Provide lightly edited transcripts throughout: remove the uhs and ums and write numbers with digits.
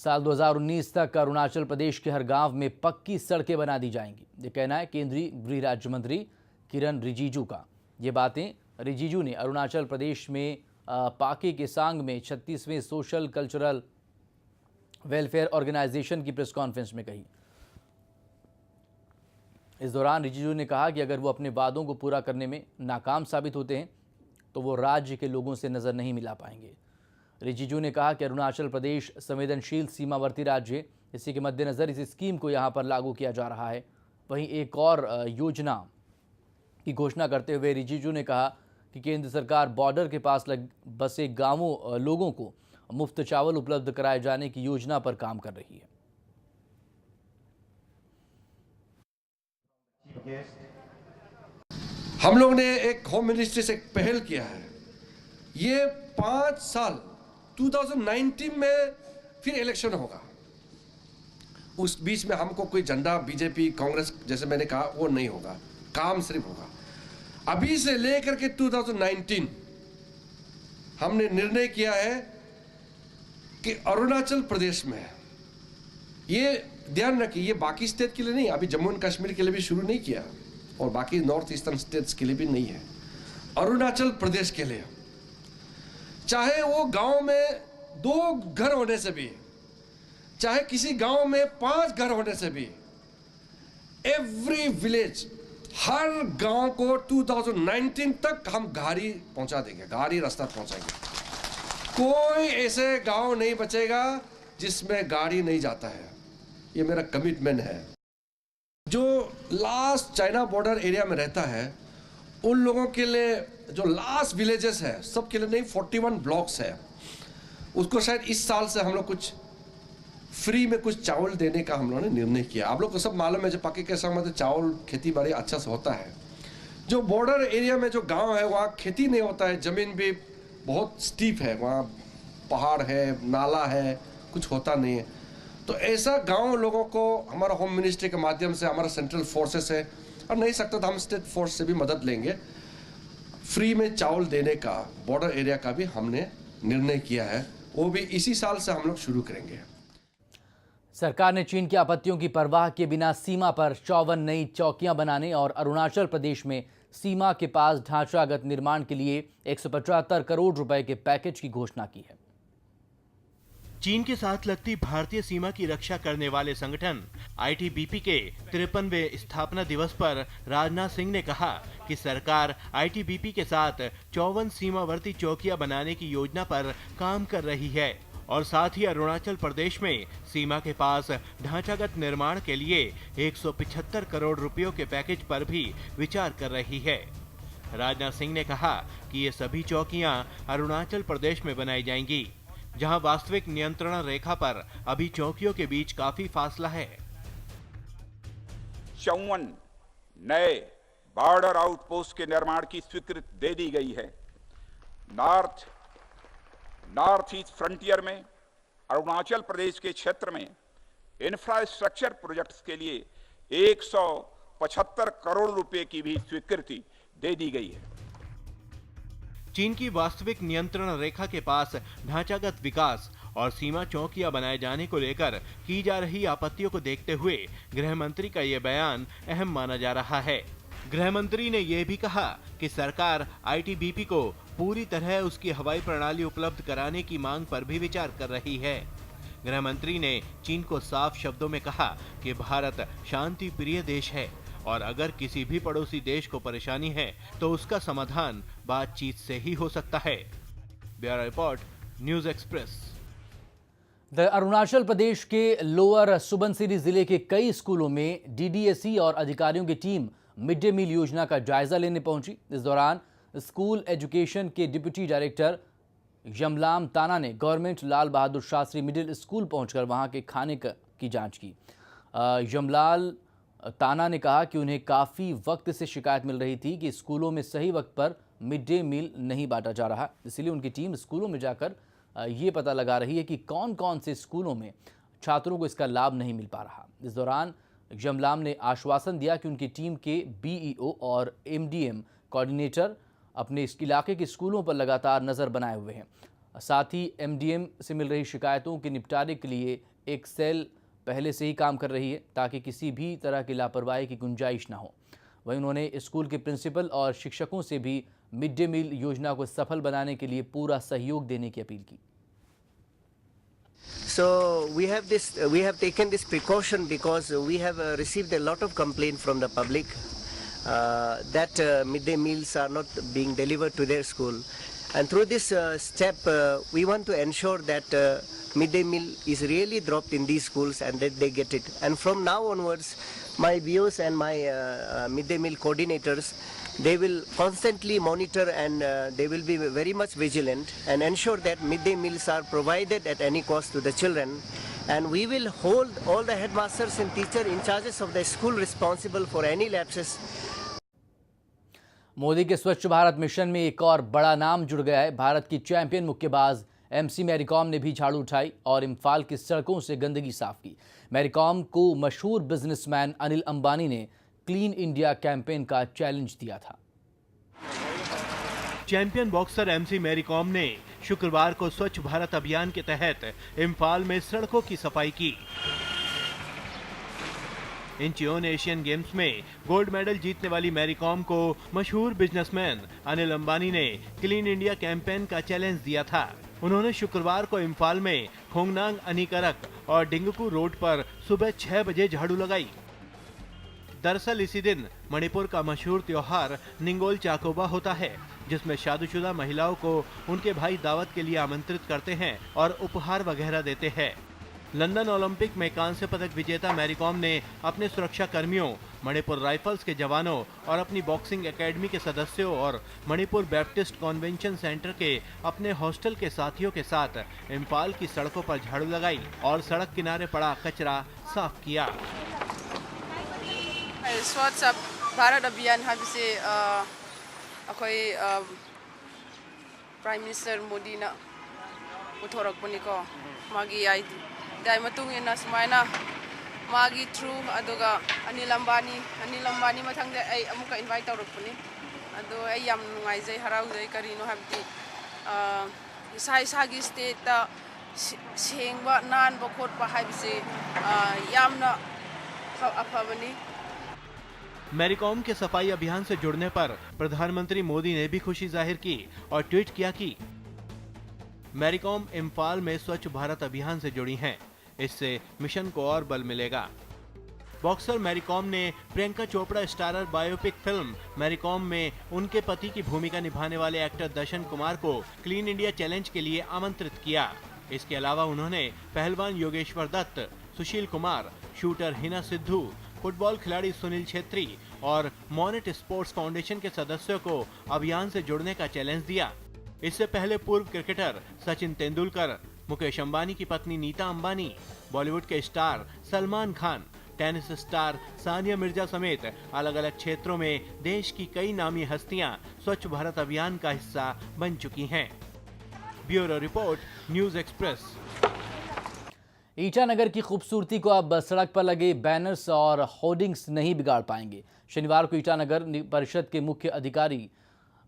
साल 2019 तक अरुणाचल प्रदेश के हर गांव में पक्की सड़कें बना दी जाएंगी। ये कहना है केंद्रीय गृह राज्य मंत्री किरण रिजिजू का। ये बातें रिजिजू ने अरुणाचल प्रदेश में पाके केसांग में 36वें सोशल कल्चरल वेलफेयर ऑर्गेनाइजेशन की प्रेस कॉन्फ्रेंस में कही। इस दौरान रिजिजू ने कहा कि अगर वो अपने वादों को पूरा करने में नाकाम साबित होते हैं तो वो राज्य के लोगों से नज़र नहीं मिला पाएंगे। रिजिजू ने कहा कि अरुणाचल प्रदेश संवेदनशील सीमावर्ती राज्य है, इसी के मद्देनज़र इस स्कीम को यहाँ पर लागू किया जा रहा है। वहीं एक और योजना की घोषणा करते हुए रिजिजू ने कहा कि केंद्र सरकार बॉर्डर के पास बसे गांवों लोगों को मुफ्त चावल उपलब्ध कराए जाने की योजना पर काम कर रही है। हम लोग ने एक होम मिनिस्ट्री से पहल किया है। ये 5 साल 2019 में फिर इलेक्शन होगा, उस बीच में हमको कोई झंडा बीजेपी कांग्रेस जैसे मैंने कहा वो नहीं होगा, काम सिर्फ होगा। अभी से लेकर के 2019 हमने निर्णय किया है कि अरुणाचल प्रदेश में, ये ध्यान रखिए, ये बाकी स्टेट के लिए नहीं, अभी जम्मू एंड कश्मीर के लिए भी शुरू नहीं किया और बाकी नॉर्थ ईस्टर्न स्टेट्स के लिए भी नहीं है। अरुणाचल प्रदेश के लिए चाहे वो गांव में 2 घर होने से भी, चाहे किसी गांव में 5 घर होने से भी, एवरी विलेज, हर गांव को 2019 तक हम गाड़ी पहुंचा देंगे, गाड़ी रास्ता पहुंचाएंगे। कोई ऐसे गांव नहीं बचेगा जिसमें गाड़ी नहीं जाता है, ये मेरा कमिटमेंट है। जो लास्ट चाइना बॉर्डर एरिया में रहता है उन लोगों के लिए, जो लास्ट विलेजेस है सबके लिए नहीं, 41 ब्लॉक्स है, उसको शायद इस साल से हम लोग कुछ फ्री में कुछ चावल देने का हम लोगों ने निर्णय किया। आप लोग को सब मालूम है जो पाके केसांग में चावल खेती बाड़ी अच्छा से होता है। जो बॉर्डर एरिया में जो गांव है वहाँ खेती नहीं होता है, जमीन भी बहुत स्टीप है, वहाँ पहाड़ है, नाला है, कुछ होता नहीं है। तो ऐसा गांव लोगों को हमारा होम मिनिस्ट्री के माध्यम से, हमारा सेंट्रल फोर्सेस है, और नहीं सकता तो हम स्टेट फोर्स से भी मदद लेंगे, फ्री में चावल देने का बॉर्डर एरिया का भी हमने निर्णय किया है। वो भी इसी साल से हम लोग शुरू करेंगे। सरकार ने चीन की आपत्तियों की परवाह के बिना सीमा पर 54 नई चौकियां बनाने और अरुणाचल प्रदेश में सीमा के पास ढांचागत निर्माण के लिए 175 करोड़ रुपए के पैकेज की घोषणा की है। चीन के साथ लगती भारतीय सीमा की रक्षा करने वाले संगठन आईटीबीपी के 53वें स्थापना दिवस पर राजनाथ सिंह ने कहा कि सरकार आईटीबीपी के साथ 54 सीमावर्ती चौकियां बनाने की योजना पर काम कर रही है और साथ ही अरुणाचल प्रदेश में सीमा के पास ढांचागत निर्माण के लिए 175 करोड़ रुपयों के पैकेज पर भी विचार कर रही है। राजनाथ सिंह ने कहा कि ये सभी चौकियां अरुणाचल प्रदेश में बनाई जाएंगी, जहां वास्तविक नियंत्रण रेखा पर अभी चौकियों के बीच काफी फासला है। 54 नए बॉर्डर आउटपोस्ट के निर्माण की स्वीकृति दे दी गई है। नॉर्थ ईस्ट फ्रंटियर में अरुणाचल प्रदेश के क्षेत्र में इंफ्रास्ट्रक्चर प्रोजेक्ट्स के लिए 175 करोड़ रुपए की भी स्वीकृति दे दी गई है। चीन की वास्तविक नियंत्रण रेखा के पास ढांचागत विकास और सीमा चौकियां बनाए जाने को लेकर की जा रही आपत्तियों को देखते हुए गृह मंत्री का ये बयान अहम माना जा रहा है। गृह मंत्री ने यह भी कहा कि सरकार आईटीबीपी को पूरी तरह उसकी हवाई प्रणाली उपलब्ध कराने की मांग पर भी विचार कर रही है। गृह मंत्री ने चीन को साफ शब्दों में कहा कि भारत शांति प्रिय देश है और अगर किसी भी पड़ोसी देश को परेशानी है तो उसका समाधान बातचीत से ही हो सकता है। Bureau report, news express. Arunachal Pradesh के लोअर सुबनसिरी जिले के कई स्कूलों में डीडीएसई और अधिकारियों की टीम मिड डे मील योजना का जायजा लेने पहुंची। इस दौरान स्कूल एजुकेशन के डिप्टी डायरेक्टर यमलाम ताना ने government Lal Bahadur Shastri middle school पहुंचकर वहां के खाने की जांच की। यमलाल ताना ने कहा कि उन्हें काफ़ी वक्त से शिकायत मिल रही थी कि स्कूलों में सही वक्त पर मिड डे मील नहीं बांटा जा रहा, इसलिए उनकी टीम स्कूलों में जाकर ये पता लगा रही है कि कौन कौन से स्कूलों में छात्रों को इसका लाभ नहीं मिल पा रहा। इस दौरान यमलाम ने आश्वासन दिया कि उनकी टीम के बीईओ और एमडीएम कोऑर्डिनेटर अपने इस इलाके के स्कूलों पर लगातार नज़र बनाए हुए हैं। साथ ही एमडीएम से मिल रही शिकायतों के निपटारे के लिए एक सेल पहले से ही काम कर रही है ताकि किसी भी तरह की लापरवाही की गुंजाइश ना हो। वहीं उन्होंने स्कूल के प्रिंसिपल और शिक्षकों से भी मिड डे मील योजना को सफल बनाने के लिए पूरा सहयोग देने की अपील की। So we have taken this precaution because we have received a lot of complaint from the public that midday meals are not being delivered to their school, and through this step we want to ensure that midday meal is really dropped in these schools and that they get it. And from now onwards, my BOs and my midday meal coordinators, they will constantly monitor and they will be very much vigilant and ensure that midday meals are provided at any cost to the children. And we will hold all the headmasters and teachers in charges of the school responsible for any lapses. Modi के स्वच्छ Bharat mission में एक और बड़ा नाम जुड़ गया है। भारत की चैंपियन मुक्केबाज MC मैरी कॉम ने भी झाड़ू उठाई और इम्फाल की सड़कों से गंदगी साफ की। मैरी कॉम को मशहूर बिजनेसमैन अनिल अंबानी ने क्लीन इंडिया कैंपेन का चैलेंज दिया था। Champion boxer MC Mary Kom ने शुक्रवार को स्वच्छ भारत अभियान के तहत इम्फाल में सड़कों की सफाई की। इंचियोन एशियन गेम्स में गोल्ड मेडल जीतने वाली मैरी कॉम को मशहूर बिजनेसमैन अनिल अंबानी ने क्लीन इंडिया कैंपेन का चैलेंज दिया था। उन्होंने शुक्रवार को इम्फाल में खोंगनांग अनीकरक और डिंगकू रोड पर सुबह 6 बजे झाड़ू लगाई। दरअसल इसी दिन मणिपुर का मशहूर त्योहार निंगोल चाकोबा होता है, जिसमें शादीशुदा महिलाओं को उनके भाई दावत के लिए आमंत्रित करते हैं और उपहार वगैरह देते हैं। लंदन ओलंपिक में कांस्य पदक विजेता मैरी कॉम ने अपने सुरक्षा कर्मियों, मणिपुर राइफल्स के जवानों और अपनी बॉक्सिंग एकेडमी के सदस्यों और मणिपुर बैप्टिस्ट कन्वेंशन सेंटर के अपने हॉस्टल के साथियों के साथ इम्फाल की सड़कों पर झाड़ू लगाई और सड़क किनारे पड़ा कचरा साफ किया। स्वच्छ भारत अभियान हाबिसे अखोई प्राइम मिनिस्टर मोदी ना पुथोरकपनिको मागी आईडी दाई मतुंग इना सुमाइना मागी थ्रू अदुगा अनिल अंबानी मथंग आई अमुका इनवाइट तौरकपनि अदो आई याम नुंगाइजै हराउजै करिनो हाबति इसागी स्टेट सेंगबा नानबा खोटबा हाबिसे यामना अफबनि। मैरी कॉम के सफाई अभियान से जुड़ने पर प्रधानमंत्री मोदी ने भी खुशी जाहिर की और ट्वीट किया कि मैरी कॉम इम्फाल में स्वच्छ भारत अभियान से जुड़ी हैं, इससे मिशन को और बल मिलेगा। बॉक्सर मैरी कॉम ने Priyanka Chopra starrer biopic film Mary Kom में उनके पति की भूमिका निभाने वाले एक्टर दर्शन कुमार को क्लीन इंडिया चैलेंज के लिए आमंत्रित किया। इसके अलावा उन्होंने पहलवान योगेश्वर दत्त, सुशील कुमार, शूटर हिना सिद्धू, फुटबॉल खिलाड़ी सुनील छेत्री और मोनेट स्पोर्ट्स फाउंडेशन के सदस्यों को अभियान से जुड़ने का चैलेंज दिया। इससे पहले पूर्व क्रिकेटर सचिन तेंदुलकर, मुकेश अंबानी की पत्नी नीता अंबानी, बॉलीवुड के star Salman Khan, tennis star Sania Mirza समेत अलग अलग क्षेत्रों में देश की कई नामी हस्तियां स्वच्छ भारत अभियान का हिस्सा बन चुकी हैं। Bureau report, news express. Itanagar की खूबसूरती को अब सड़क पर लगे बैनर्स और होर्डिंग्स नहीं बिगाड़ पाएंगे। शनिवार को ईटानगर परिषद के मुख्य अधिकारी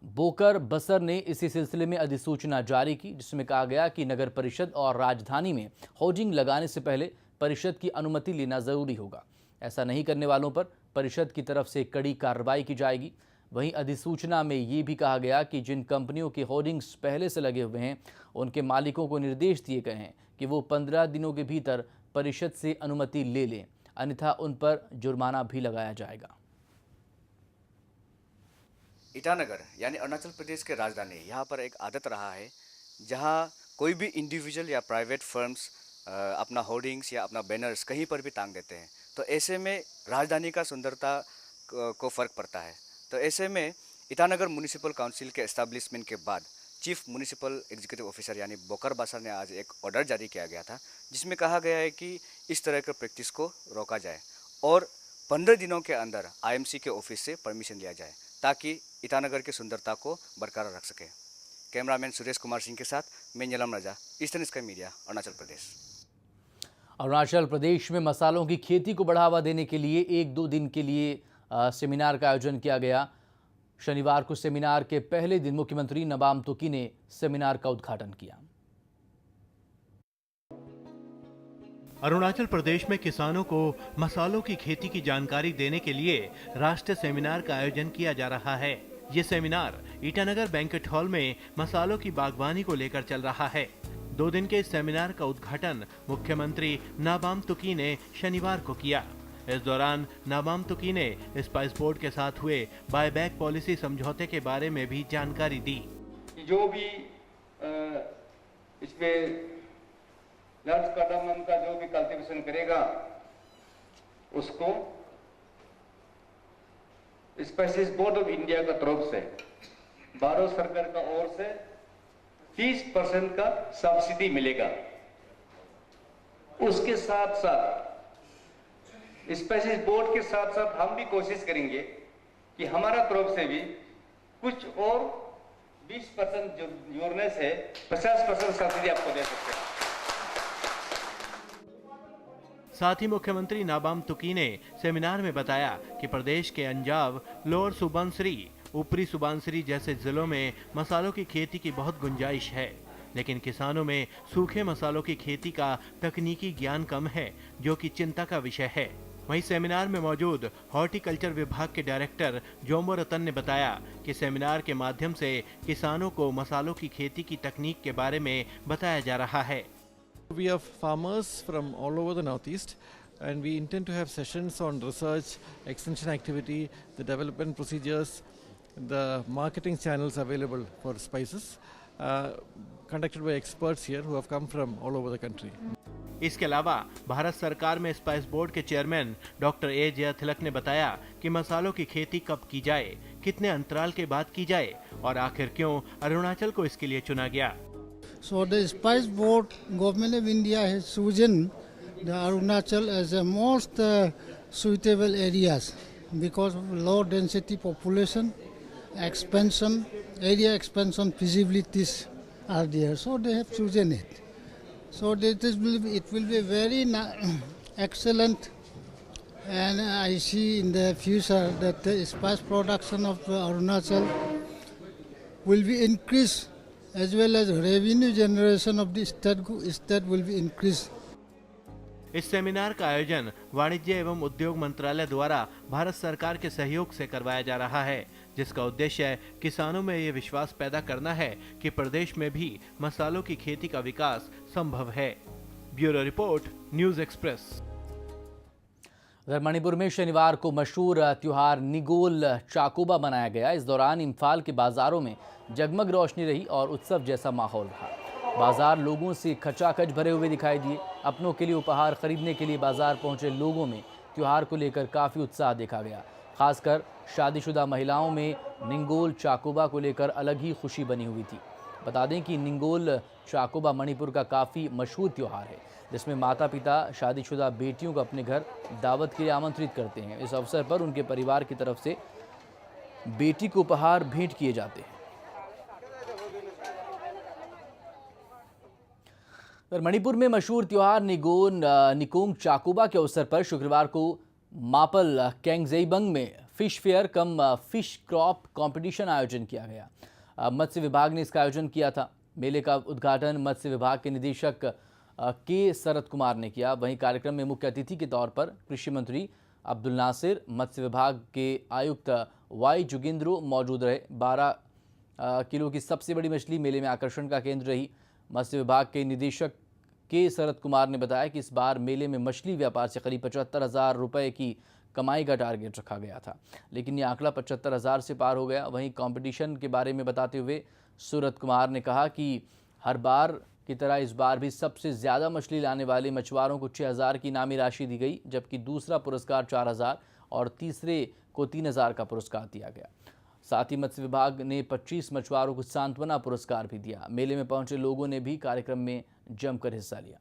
बोकर बसर ने इसी सिलसिले में अधिसूचना जारी की, जिसमें कहा गया कि नगर परिषद और राजधानी में होर्डिंग लगाने से पहले परिषद की अनुमति लेना जरूरी होगा। ऐसा नहीं करने वालों पर परिषद की तरफ से कड़ी कार्रवाई की जाएगी। वहीं अधिसूचना में ये भी कहा गया कि जिन कंपनियों के होर्डिंग्स पहले से लगे हुए हैं, उनके मालिकों को निर्देश दिए गए हैं कि वो 15 दिनों के भीतर परिषद से अनुमति ले लें, अन्यथा उन पर जुर्माना भी लगाया जाएगा। ईटानगर यानी अरुणाचल प्रदेश के राजधानी, यहाँ पर एक आदत रहा है जहाँ कोई भी इंडिविजुअल या प्राइवेट फर्म्स अपना होर्डिंग्स या अपना बैनर्स कहीं पर भी टांग देते हैं। तो ऐसे में राजधानी का सुंदरता को फ़र्क पड़ता है। तो ऐसे में ईटानगर म्युनिसिपल काउंसिल के एस्टैब्लिशमेंट के बाद चीफ म्युनिसिपल एग्जीक्यूटिव ऑफिसर यानी बोकर बासर ने आज एक ऑर्डर जारी किया गया था, जिसमें कहा गया है कि इस तरह के प्रैक्टिस को रोका जाए और 15 दिनों के अंदर IMC के ऑफिस से परमिशन लिया जाए ताकि ईटानगर की सुंदरता को बरकरार रख सके। कैमरामैन सुरेश कुमार सिंह के साथ मैं नीलम राजा, eastern sky media, Arunachal Pradesh. Arunachal Pradesh में मसालों की खेती को बढ़ावा देने के लिए 1-2 दिन के लिए सेमिनार का आयोजन किया गया। शनिवार को सेमिनार के पहले दिन मुख्यमंत्री नबाम तुकी ने सेमिनार का उद्घाटन किया। अरुणाचल प्रदेश में किसानों को मसालों की खेती की जानकारी देने के लिए राष्ट्रीय सेमिनार का आयोजन किया जा रहा है। ये सेमिनार ईटानगर बैंक्वेट हॉल में मसालों की बागवानी को लेकर चल रहा है। 2 दिन के इस सेमिनार का उद्घाटन मुख्यमंत्री नाबाम तुकी ने शनिवार को किया। इस दौरान नाबाम तुकी ने स्पाइस बोर्ड के साथ हुए बायबैक पॉलिसी समझौते के बारे में भी जानकारी दी। जो भी इसमें नट्स कार्डामम का जो भी कल्टीवेशन करेगा उसको स्पाइसेस बोर्ड ऑफ इंडिया का तरफ से भारत सरकार का ओर से 30% का सब्सिडी मिलेगा। उसके साथ साथ स्पाइसेस बोर्ड के साथ साथ हम भी कोशिश करेंगे कि हमारा तरफ से भी कुछ और 20% जोड़ने से 50% सब्सिडी आपको दे सकते हैं। साथ ही मुख्यमंत्री नाबाम तुकी ने सेमिनार में बताया कि प्रदेश के अंजाव, लोअर सुबनसिरी, ऊपरी सुबनसिरी जैसे जिलों में मसालों की खेती की बहुत गुंजाइश है, लेकिन किसानों में सूखे मसालों की खेती का तकनीकी ज्ञान कम है, जो कि चिंता का विषय है। वहीं सेमिनार में मौजूद हॉर्टिकल्चर विभाग के डायरेक्टर जोमो रतन ने बताया कि सेमिनार के माध्यम से किसानों को मसालों की खेती की तकनीक के बारे में बताया जा रहा है। We have farmers from all over the northeast, and we intend to have sessions on research, extension activity, the development procedures, the marketing channels available for spices, conducted by experts here who have come from all over the country. इसके अलावा भारत सरकार में spice board के chairman doctor A Jayatilak ने बताया कि मसालों की खेती कब की जाए, कितने अंतराल के बाद की जाए और आखिर क्यों अरुणाचल को इसके लिए चुना गया। So the Spice Board, Government of India has chosen the Arunachal as the most suitable areas because of low density population, expansion, area expansion feasibilities are there. So they have chosen it. So it will be very excellent, and I see in the future that the spice production of Arunachal will be increased, as well as revenue generation of the state will be increased. इस seminar का आयोजन वाणिज्य एवं उद्योग मंत्रालय द्वारा भारत सरकार के सहयोग से करवाया जा रहा है, जिसका उद्देश्य किसानों में ये विश्वास पैदा करना है कि प्रदेश में भी मसालों की खेती का विकास संभव है। Bureau report, news express. उधर मणिपुर में शनिवार को मशहूर त्योहार निगोल चाकोबा मनाया गया। इस दौरान इम्फाल के बाजारों में जगमग रोशनी रही और उत्सव जैसा माहौल रहा। बाजार लोगों से खचाखच भरे हुए दिखाई दिए। अपनों के लिए उपहार खरीदने के लिए बाजार पहुंचे लोगों में त्योहार को लेकर काफ़ी उत्साह देखा गया। खासकर शादीशुदा महिलाओं में निंगोल चाकोबा को लेकर अलग ही खुशी बनी हुई थी। बता दें कि निंगोल चाकोबा मणिपुर का काफ़ी मशहूर त्यौहार है, जिसमें माता पिता शादीशुदा बेटियों को अपने घर दावत के लिए आमंत्रित करते हैं। इस अवसर पर उनके परिवार की तरफ से बेटी को उपहार भेंट किए जाते हैं। मणिपुर में मशहूर त्योहार निकोंग चाकोबा के अवसर पर शुक्रवार को मापल कैंगजेबंग में फिश फेयर कम फिश क्रॉप कंपटीशन आयोजन किया गया। मत्स्य विभाग ने इसका आयोजन किया था। मेले का उद्घाटन मत्स्य विभाग के निदेशक के शरद कुमार ने किया। वहीं कार्यक्रम में मुख्य अतिथि के तौर पर कृषि मंत्री अब्दुल नासिर, मत्स्य विभाग के आयुक्त वाई जुगेंद्रो मौजूद रहे। 12 किलो की सबसे बड़ी मछली मेले में आकर्षण का केंद्र रही। मत्स्य विभाग के निदेशक के शरद कुमार ने बताया कि इस बार मेले में मछली व्यापार से करीब 75,000 रुपये की कमाई का टारगेट रखा गया था, लेकिन ये आंकड़ा 75,000 से पार हो गया। वहीं कंपटीशन के बारे में बताते हुए शरद कुमार ने कहा कि हर बार की तरह इस बार भी सबसे ज़्यादा मछली लाने वाले मछुआरों को 6,000 की इनामी राशि दी गई, जबकि दूसरा पुरस्कार 4,000 और तीसरे को 3,000 का पुरस्कार दिया गया। साथ ही मत्स्य विभाग ने 25 मछुआरों को सांत्वना पुरस्कार भी दिया। मेले में पहुंचे लोगों ने भी कार्यक्रम में जमकर हिस्सा लिया।